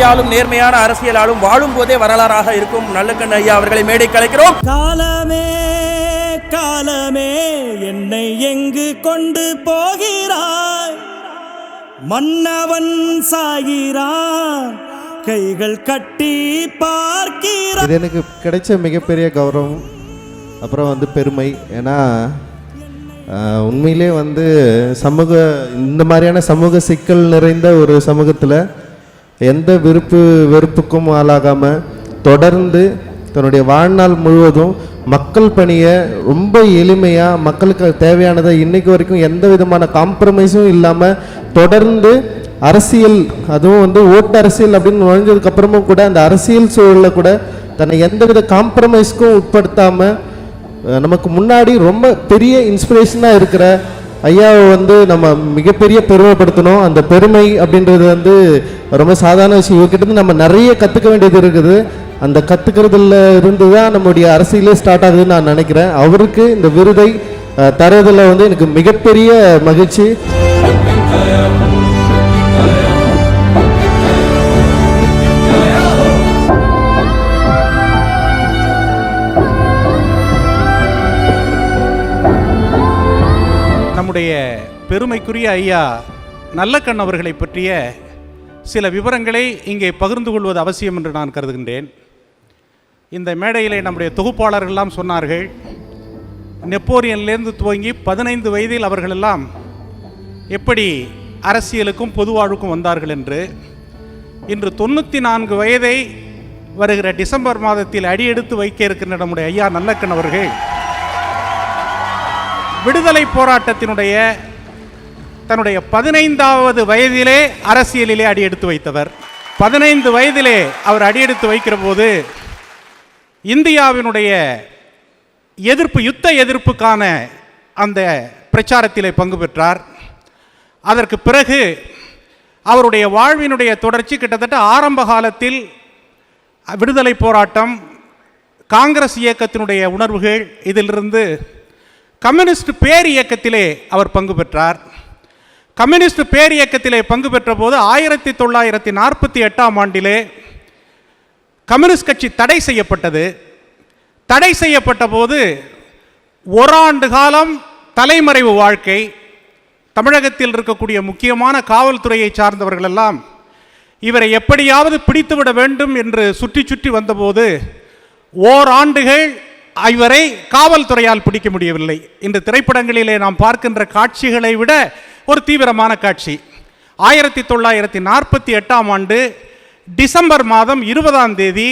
நீதியாலும் நேர்மையான அரசியலாலும் வாழும் போதே வரலாறாக இருக்கும் நல்லக்கண் ஐயா அவர்களை மேடை கலைக்கிறோம். காலமே காலமே என்னை எங்கு கொண்டு போகிறாய், மன்னவன் சாகிறான் கைகள் கட்டி பார்க்கிறான். இது எனக்கு கிடைச்ச மிகப்பெரிய கௌரவம், அப்புறம் பெருமை. ஏன்னா உண்மையிலே இந்த மாதிரியான சமூக சிக்கல் நிறைந்த ஒரு சமூகத்தில் எந்த வெறுப்புக்கும் ஆளாகாமல் தொடர்ந்து தன்னுடைய வாழ்நாள் முழுவதும் மக்கள் பணியை ரொம்ப எளிமையாக மக்களுக்கு தேவையானதை இன்றைக்கு வரைக்கும் எந்த விதமான காம்ப்ரமைஸும் இல்லாமல் தொடர்ந்து அரசியல், அதுவும் ஓட்டு அரசியல் அப்படின்னு நுழைஞ்சதுக்கப்புறமும் கூட அந்த அரசியல் சூழலில் கூட தன்னை எந்தவித காம்ப்ரமைஸ்க்கும் உட்படுத்தாமல் நமக்கு முன்னாடி ரொம்ப பெரிய இன்ஸ்பிரேஷனாக இருக்கிற ஐயாவை நம்ம மிகப்பெரிய பெருமைப்படுத்தணும். அந்த பெருமை அப்படின்றது ரொம்ப சாதாரண விஷயம். இவர்கிட்ட நம்ம நிறைய கற்றுக்க வேண்டியது இருக்குது. அந்த கற்றுக்கிறதுல இருந்து தான் நம்முடைய அரசியலே ஸ்டார்ட் ஆகுதுன்னு நான் நினைக்கிறேன். அவருக்கு இந்த விருதை தரதில் எனக்கு மிகப்பெரிய மகிழ்ச்சி. நம்முடைய பெருமைக்குரிய ஐயா நல்லக்கண் அவர்களை பற்றிய சில விவரங்களை இங்கே பகிர்ந்து கொள்வது அவசியம் என்று நான் கருதுகின்றேன். இந்த மேடையிலே நம்முடைய தொகுப்பாளர்கள்லாம் சொன்னார்கள், நெப்போலியன்லேருந்து துவங்கி 15 வயதில் அவர்களெல்லாம் எப்படி அரசியலுக்கும் பொது வாழ்வுக்கும் வந்தார்கள் என்று. இன்று 94 வயதை வருகிற டிசம்பர் மாதத்தில் அடியெடுத்து வைக்க இருக்கின்ற நம்முடைய ஐயா நல்லக்கண் அவர்கள் விடுதலை போராட்டத்தினுடைய தன்னுடைய 15வது வயதிலே அரசியலிலே அடியெடுத்து வைத்தவர். 15 வயதிலே அவர் அடியெடுத்து வைக்கிற போது இந்தியாவினுடைய யுத்த எதிர்ப்புக்கான அந்த பிரச்சாரத்திலே பங்கு பெற்றார். அதற்கு பிறகு அவருடைய வாழ்வினுடைய தொடர்ச்சி கிட்டத்தட்ட ஆரம்ப காலத்தில் விடுதலை போராட்டம், காங்கிரஸ் இயக்கத்தினுடைய உணர்வுகள், இதிலிருந்து கம்யூனிஸ்ட் பேர் இயக்கத்திலே அவர் பங்கு பெற்றார். கம்யூனிஸ்ட் பேர் இயக்கத்திலே பங்கு பெற்ற போது 1948ஆம் ஆண்டிலே கம்யூனிஸ்ட் கட்சி தடை செய்யப்பட்டது. தடை செய்யப்பட்ட போது ஓராண்டு காலம் தலைமறைவு வாழ்க்கை. தமிழகத்தில் இருக்கக்கூடிய முக்கியமான காவல்துறையை சார்ந்தவர்கள் எல்லாம் இவரை எப்படியாவது பிடித்துவிட வேண்டும் என்று சுற்றி சுற்றி வந்தபோது ஓராண்டுகள் இவரை காவல்துறையால் பிடிக்க முடியவில்லை. இந்த திரைப்படங்களிலே நாம் பார்க்கின்ற காட்சிகளை விட ஒரு தீவிரமான காட்சி. 1948ஆம் ஆண்டு டிசம்பர் மாதம் 20ஆம் தேதி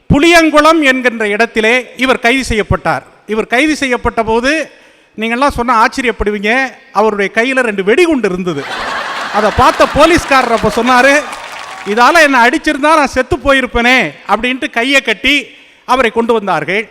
புளியங்குளம் என்கின்ற இடத்திலே இவர் கைது செய்யப்பட்டார். இவர் கைது செய்யப்பட்ட போது நீங்கள்லாம் சொன்னால் ஆச்சரியப்படுவீங்க, அவருடைய கையில் 2 வெடிகுண்டு இருந்தது. அதை பார்த்த போலீஸ்காரர் அப்போ சொன்னார், இதால் என்னை அடிச்சிருந்தா நான் செத்து போயிருப்பேனே அப்படின்ட்டு கையை கட்டி அவரை கொண்டு வந்தார்கள்.